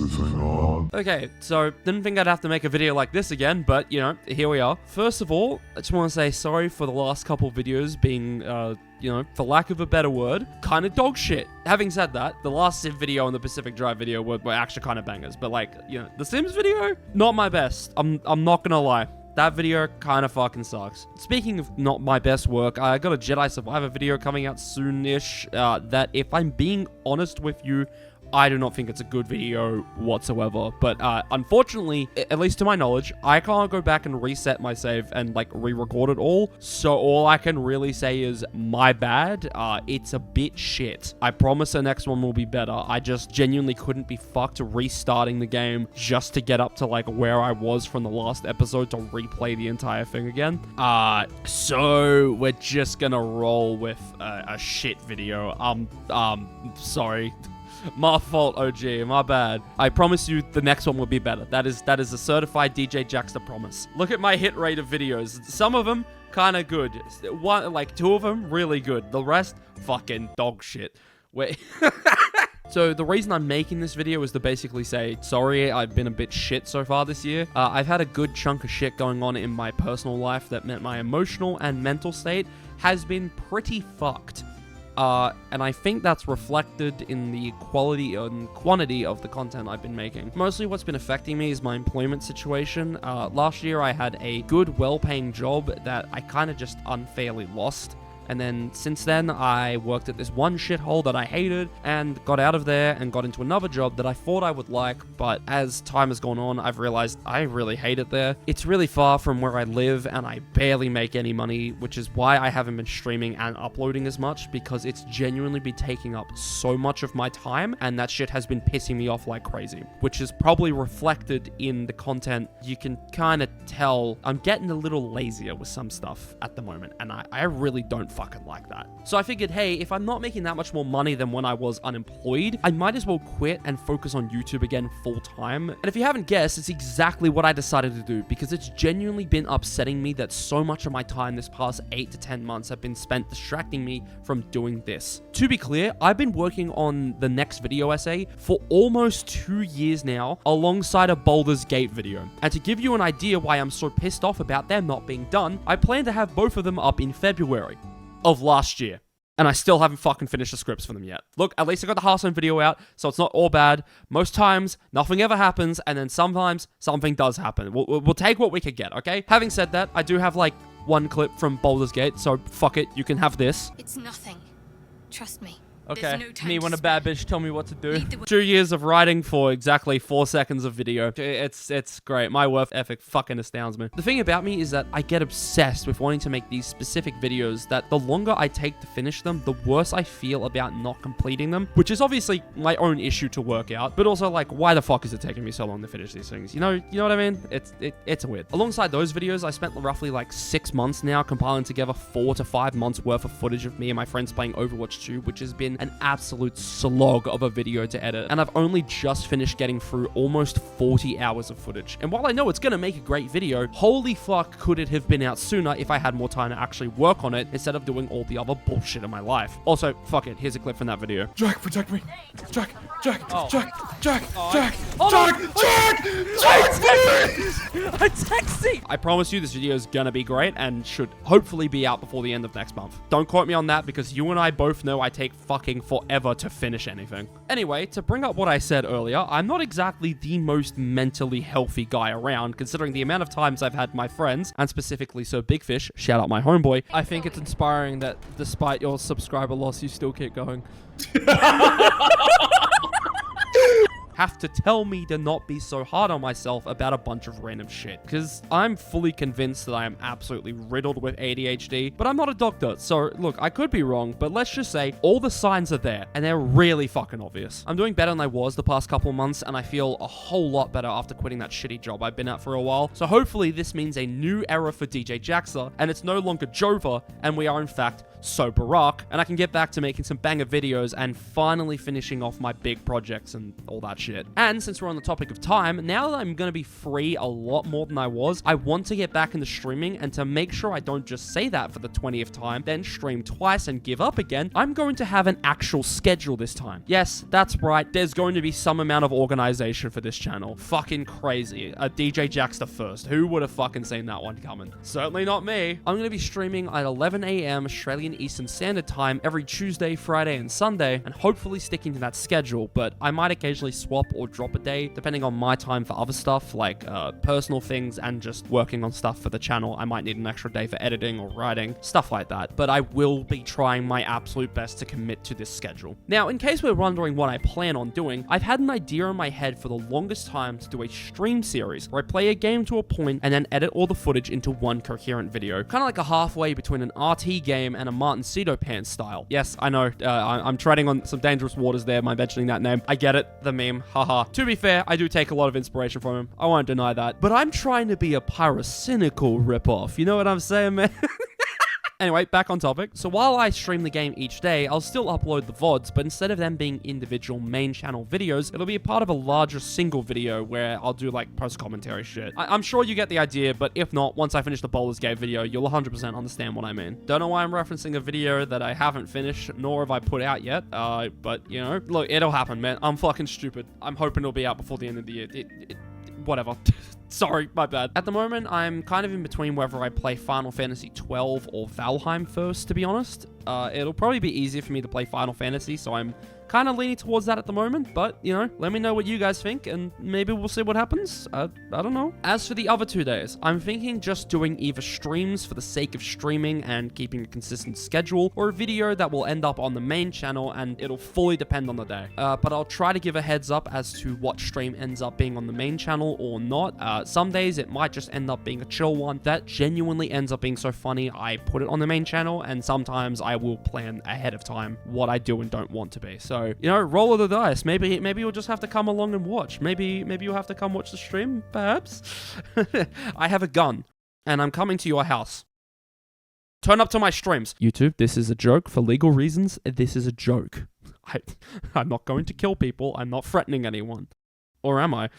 this thing on. Okay, so didn't think I'd have to make a video like this again, but, you know, here we are. First of all, I just want to say sorry for the last couple videos being, you know, for lack of a better word, kind of dog shit. Having said that, the last Civ video and the Pacific Drive video were actually kind of bangers, but like, you know, the Sims video, not my best. I'm not gonna lie. That video kind of fucking sucks. Speaking of not my best work, I got a Jedi Survivor video coming out soon-ish that, if I'm being honest with you, I do not think it's a good video whatsoever, but unfortunately, at least to my knowledge, I can't go back and reset my save and like re-record it all, so all I can really say is my bad. It's a bit shit. I promise the next one will be better. I just genuinely couldn't be fucked restarting the game just to get up to like where I was from the last episode to replay the entire thing again. So we're just gonna roll with a shit video. Sorry. My fault, OG. My bad. I promise you the next one will be better. That is a certified DJ Djjaxter promise. Look at my hit rate of videos. Some of them, kind of good. Like 2 of them, really good. The rest, fucking dog shit. Wait. So the reason I'm making this video is to basically say, sorry, I've been a bit shit so far this year. I've had a good chunk of shit going on in my personal life that meant my emotional and mental state has been pretty fucked. And I think that's reflected in the quality and quantity of the content I've been making. Mostly what's been affecting me is my employment situation. Last year I had a good, well-paying job that I kind of just unfairly lost. And then since then, I worked at this one shithole that I hated and got out of there and got into another job that I thought I would like, but as time has gone on, I've realized I really hate it there. It's really far from where I live and I barely make any money, which is why I haven't been streaming and uploading as much, because it's genuinely been taking up so much of my time, and that shit has been pissing me off like crazy, which is probably reflected in the content. You can kind of tell I'm getting a little lazier with some stuff at the moment, and I really don't fucking like that. So I figured, hey, if I'm not making that much more money than when I was unemployed, I might as well quit and focus on YouTube again full time. And if you haven't guessed, it's exactly what I decided to do, because it's genuinely been upsetting me that so much of my time this past 8 to 10 months have been spent distracting me from doing this. To be clear, I've been working on the next video essay for almost 2 years now, alongside a Baldur's Gate video. And to give you an idea why I'm so pissed off about them not being done, I plan to have both of them up in February of last year. And I still haven't fucking finished the scripts for them yet. Look, at least I got the Hearthstone video out, so it's not all bad. Most times, nothing ever happens, and then sometimes, something does happen. We'll take what we could get, okay? Having said that, I do have, like, one clip from Baldur's Gate, so fuck it, you can have this. It's nothing. Trust me. Okay, No time me to when a spare. bad bitch tell me what to do. 2 years of writing for exactly 4 seconds of video. It's great. My work ethic fucking astounds me. The thing about me is that I get obsessed with wanting to make these specific videos that the longer I take to finish them, the worse I feel about not completing them, which is obviously my own issue to work out, but also like, why the fuck is it taking me so long to finish these things? You know what I mean? It's weird. Alongside those videos, I spent roughly like 6 months now compiling together 4 to 5 months worth of footage of me and my friends playing Overwatch 2, which has been an absolute slog of a video to edit, and I've only just finished getting through almost 40 hours of footage. And while I know it's gonna make a great video, holy fuck could it have been out sooner if I had more time to actually work on it instead of doing all the other bullshit in my life. Also, fuck it, here's a clip from that video. Jack, protect me! Jack! Oh. Jack! I texted! I promise you this video is gonna be great and should hopefully be out before the end of next month. Don't quote me on that, because you and I both know I take fucking forever to finish anything. Anyway, to bring up what I said earlier, I'm not exactly the most mentally healthy guy around, considering the amount of times I've had my friends, and specifically Sir Big Fish, shout out my homeboy. I think it's inspiring that despite your subscriber loss, you still keep going. Have to tell me to not be so hard on myself about a bunch of random shit, because I'm fully convinced that I am absolutely riddled with ADHD, but I'm not a doctor, so look, I could be wrong, but let's just say all the signs are there, and they're really fucking obvious. I'm doing better than I was the past couple months, and I feel a whole lot better after quitting that shitty job I've been at for a while, so hopefully this means a new era for DJ Djjaxter, and it's no longer Jova, and we are in fact so Barack, and I can get back to making some banger videos and finally finishing off my big projects and all that shit. And since we're on the topic of time, now that I'm gonna be free a lot more than I was, I want to get back into streaming, and to make sure I don't just say that for the 20th time, then stream twice and give up again, I'm going to have an actual schedule this time. Yes, that's right, there's going to be some amount of organization for this channel. Fucking crazy. A DJ Jackster first. Who would have fucking seen that one coming? Certainly not me. I'm going to be streaming at 11 a.m. Australian Eastern Standard Time every Tuesday, Friday, and Sunday, and hopefully sticking to that schedule, but I might occasionally swap or drop a day, depending on my time for other stuff, like personal things and just working on stuff for the channel. I might need an extra day for editing or writing, stuff like that, but I will be trying my absolute best to commit to this schedule. Now, in case we're wondering what I plan on doing, I've had an idea in my head for the longest time to do a stream series where I play a game to a point and then edit all the footage into one coherent video, kind of like a halfway between an RT game and a Martin Cedo Pants style. Yes, I know, I'm treading on some dangerous waters there by mentioning that name. I get it, the meme, haha. To be fair, I do take a lot of inspiration from him, I won't deny that, but I'm trying to be a pyrocynical ripoff, you know what I'm saying, man? Anyway, back on topic. So while I stream the game each day, I'll still upload the VODs, but instead of them being individual main channel videos, it'll be a part of a larger single video where I'll do like post-commentary shit. I'm sure you get the idea, but if not, once I finish the Baldur's Gate video, you'll 100% understand what I mean. Don't know why I'm referencing a video that I haven't finished, nor have I put out yet, but you know, look, it'll happen, man. I'm fucking stupid. I'm hoping it'll be out before the end of the year. Whatever. Sorry, my bad. At the moment, I'm kind of in between whether I play Final Fantasy 12 or Valheim first, to be honest. It'll probably be easier for me to play Final Fantasy, so I'm kind of leaning towards that at the moment, but, you know, let me know what you guys think, and maybe we'll see what happens. I don't know. As for the other 2 days, I'm thinking just doing either streams for the sake of streaming and keeping a consistent schedule, or a video that will end up on the main channel, and it'll fully depend on the day. But I'll try to give a heads up as to what stream ends up being on the main channel or not. Some days it might just end up being a chill one that genuinely ends up being so funny I put it on the main channel, and sometimes I will plan ahead of time what I do and don't want to be. So, you know, roll of the dice. Maybe you'll just have to come along and watch. Maybe you'll have to come watch the stream, perhaps. I have a gun, and I'm coming to your house. Turn up to my streams. YouTube, this is a joke. For legal reasons, this is a joke. I'm not going to kill people. I'm not threatening anyone. Or am I?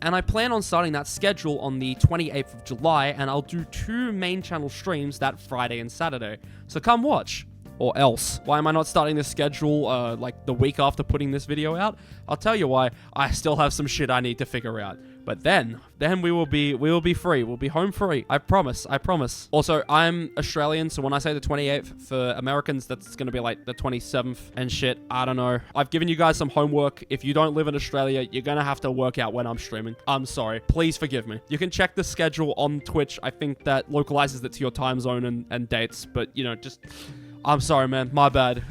And I plan on starting that schedule on the 28th of July, and I'll do 2 main channel streams that Friday and Saturday. So come watch. Or else. Why am I not starting this schedule, like, the week after putting this video out? I'll tell you why. I still have some shit I need to figure out. But then we will be free. We'll be home free. I promise. I promise. Also, I'm Australian, so when I say the 28th, for Americans, that's gonna be like the 27th and shit. I don't know. I've given you guys some homework. If you don't live in Australia, you're gonna have to work out when I'm streaming. I'm sorry. Please forgive me. You can check the schedule on Twitch. I think that localizes it to your time zone and dates, but, you know, just... I'm sorry, man. My bad.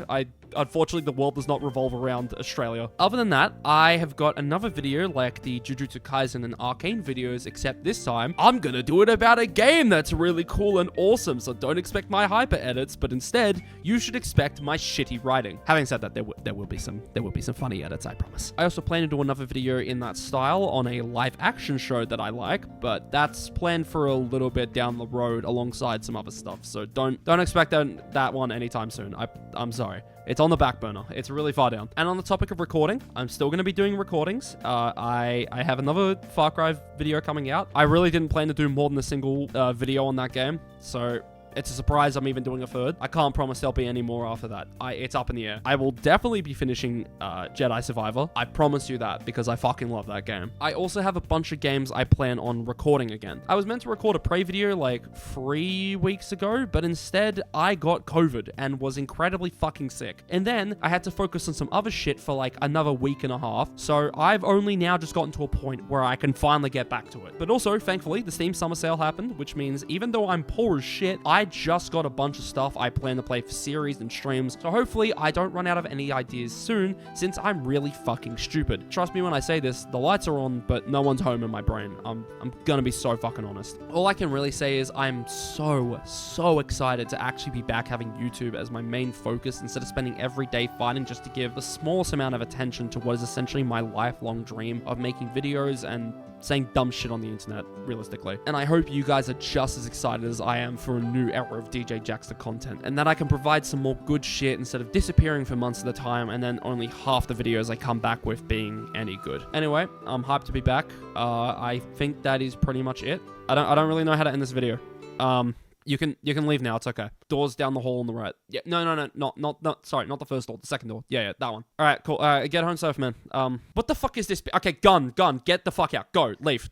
Unfortunately, the world does not revolve around Australia. Other than that, I have got another video like the Jujutsu Kaisen and Arcane videos, except this time, I'm gonna do it about a game that's really cool and awesome, so don't expect my hyper edits, but instead, you should expect my shitty writing. Having said that, there will be some funny edits, I promise. I also plan to do another video in that style on a live action show that I like, but that's planned for a little bit down the road alongside some other stuff, so don't expect that one anytime soon. I'm sorry. It's on the back burner. It's really far down. And on the topic of recording, I'm still going to be doing recordings. I have another Far Cry video coming out. I really didn't plan to do more than a single video on that game, so it's a surprise I'm even doing a third. I can't promise there'll be any more after that. It's up in the air. I will definitely be finishing Jedi Survivor. I promise you that, because I fucking love that game. I also have a bunch of games I plan on recording again. I was meant to record a Prey video like 3 weeks ago, but instead I got COVID and was incredibly fucking sick. And then I had to focus on some other shit for like another week and a half. So I've only now just gotten to a point where I can finally get back to it. But also, thankfully, the Steam Summer Sale happened, which means even though I'm poor as shit, I just got a bunch of stuff I plan to play for series and streams, so hopefully I don't run out of any ideas soon, since I'm really fucking stupid. Trust me when I say this, the lights are on, but no one's home in my brain. I'm gonna be so fucking honest. All I can really say is I'm so excited to actually be back having YouTube as my main focus instead of spending every day fighting just to give the smallest amount of attention to what is essentially my lifelong dream of making videos and saying dumb shit on the internet, realistically. And I hope you guys are just as excited as I am for a new Era of DJ Djjaxter content, and that I can provide some more good shit instead of disappearing for months at a time and then only half the videos I come back with being any good. Anyway, I'm hyped to be back. I think that is pretty much it. I don't really know how to end this video. You can leave now. It's okay. Doors down the hall on the right. Yeah. No. Not. Sorry, not the first door. The second door. Yeah. That one. All right. Cool. Get home safe, man. What the fuck is this? Okay. Gun. Get the fuck out. Go. Leave.